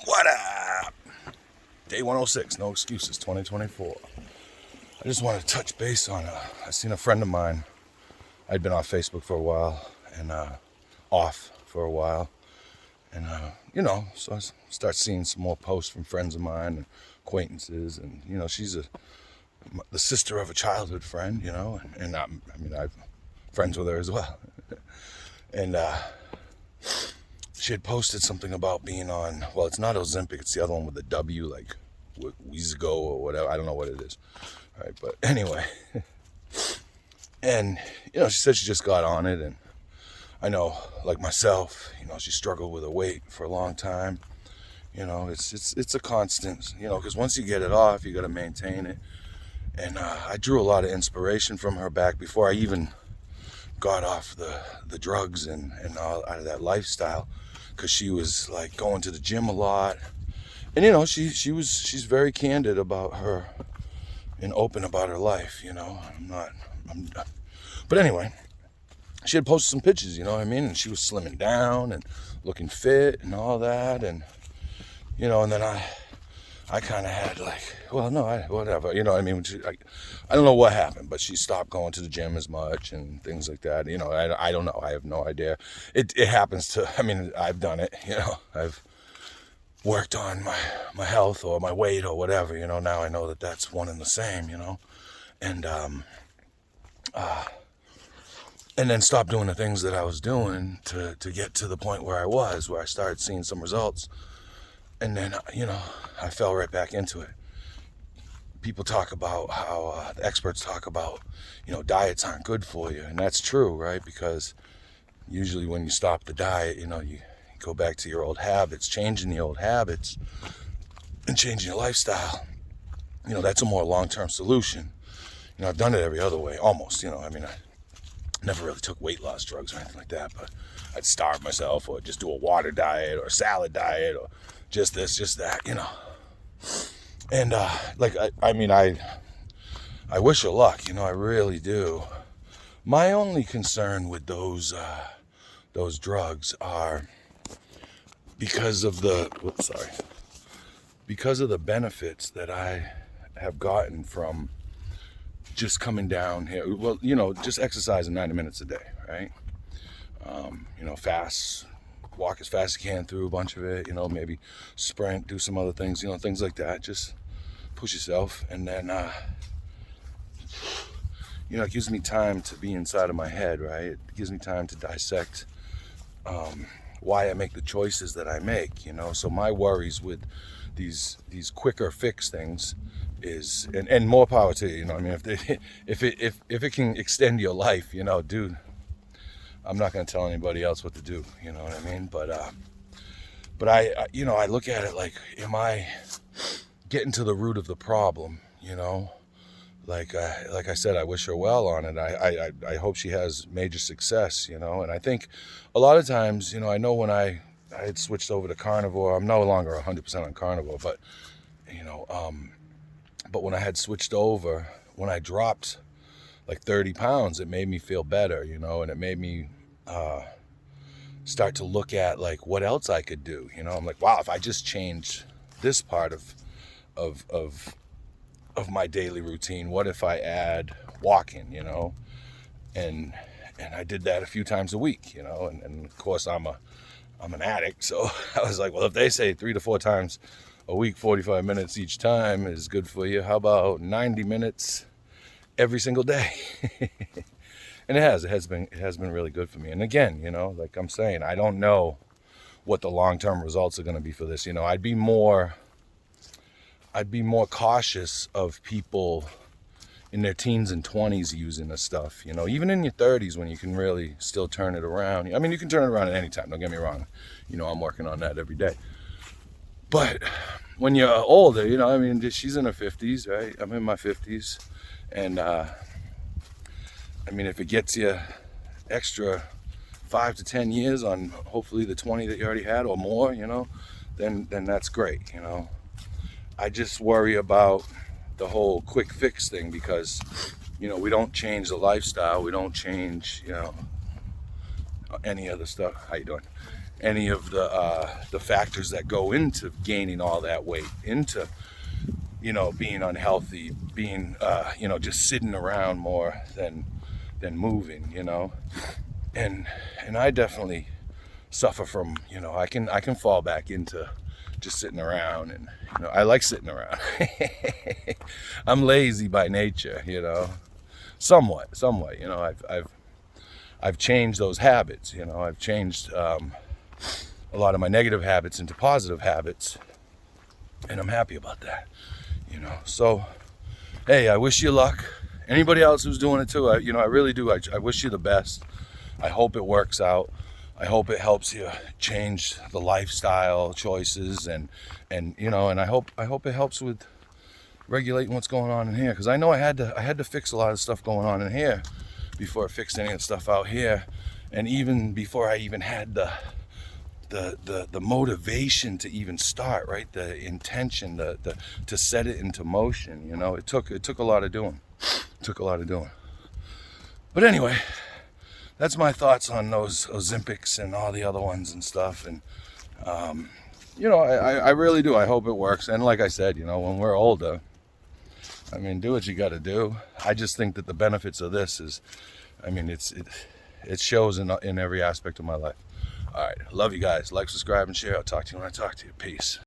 What up? Day 106, no excuses, 2024. I just wanted to touch base on, I seen a friend of mine. I'd been off Facebook for a while and off for a while. And, so I start seeing some more posts from friends of mine and acquaintances. And, she's the sister of a childhood friend, and I'm friends with her as well. And she had posted something about being on, well, it's not Ozempic, it's the other one with the W, like Weezago or whatever. I don't know what it is. All right, but anyway. And, she said she just got on it. And I know, like myself, she struggled with her weight for a long time. It's a constant, because once you get it off, you got to maintain it. And I drew a lot of inspiration from her back before I even got off the drugs and all out of that lifestyle, because she was like going to the gym a lot. And she's very candid about her and open about her life. But anyway, she had posted some pictures, and she was slimming down and looking fit and all that. And and then I kind of had like, well, no, whatever, I don't know what happened, but she stopped going to the gym as much and things like that. I don't know. I have no idea. It happens to, I've done it, I've worked on my health or my weight or whatever, now I know that that's one and the same, and then stopped doing the things that I was doing to get to the point where I started seeing some results. And then, I fell right back into it. People talk about how, the experts talk about, diets aren't good for you. And that's true, right? Because usually when you stop the diet, you go back to your old habits, changing the old habits and changing your lifestyle. That's a more long-term solution. I've done it every other way, almost, I never really took weight loss drugs or anything like that, but I'd starve myself or just do a water diet or a salad diet or just this, just that, And I wish her luck, I really do. My only concern with those drugs are because of the benefits that I have gotten from just coming down here. Well, just exercising 90 minutes a day, right? Fast, walk as fast as you can through a bunch of it, maybe sprint, do some other things, things like that. Just push yourself. And then, it gives me time to be inside of my head, right? It gives me time to dissect why I make the choices that I make, So my worries with these quicker fix things is, and more power to you, if it can extend your life, dude, I'm not going to tell anybody else what to do, you know what I mean? But I look at it like, am I getting to the root of the problem, Like I said, I wish her well on it. I hope she has major success, And I think a lot of times, I know when I had switched over to carnivore, I'm no longer 100% on carnivore, but, but when I had switched over, when I dropped like 30 pounds, it made me feel better, and it made me start to look at like what else I could do. I'm like, wow, if I just change this part of my daily routine, what if I add walking, and I did that a few times a week, and of course I'm an addict, so I was like, well, if they say 3 to 4 times a week, 45 minutes each time is good for you, how about 90 minutes every single day? And it has been really good for me. And again, like I'm saying, I don't know what the long-term results are going to be for this. I'd be more cautious of people in their teens and 20s using this stuff, even in your 30s when you can really still turn it around. You can turn it around at any time, don't get me wrong. I'm working on that every day. But when you're older, she's in her 50s, right? I'm in my 50s. And, if it gets you extra 5 to 10 years on hopefully the 20 that you already had or more, then that's great, I just worry about the whole quick fix thing because, we don't change the lifestyle. We don't change, any other stuff. How you doing? any of the factors that go into gaining all that weight, into, you know, being unhealthy, being, you know, just sitting around more than moving, you know. And I definitely suffer from, you know, I can fall back into just sitting around, and, you know, I like sitting around. I'm lazy by nature, you know, somewhat, you know. I've changed those habits, you know. I've changed a lot of my negative habits into positive habits, and I'm happy about that, you know. So, hey, I wish you luck. Anybody else who's doing it too, you know, I really do. I wish you the best. I hope it works out. I hope it helps you change the lifestyle choices, and you know, and I hope it helps with regulating what's going on in here, because I know I had to fix a lot of stuff going on in here before I fixed any of the stuff out here, and even before I even had the motivation to even start, right? The intention, to set it into motion. You know, it took a lot of doing. It took a lot of doing. But anyway, that's my thoughts on those Ozempics and all the other ones and stuff. And you know, I really do. I hope it works. And like I said, you know, when we're older, I mean, do what you got to do. I just think that the benefits of this is, I mean, it shows in every aspect of my life. All right, love you guys. Like, subscribe, and share. I'll talk to you when I talk to you. Peace.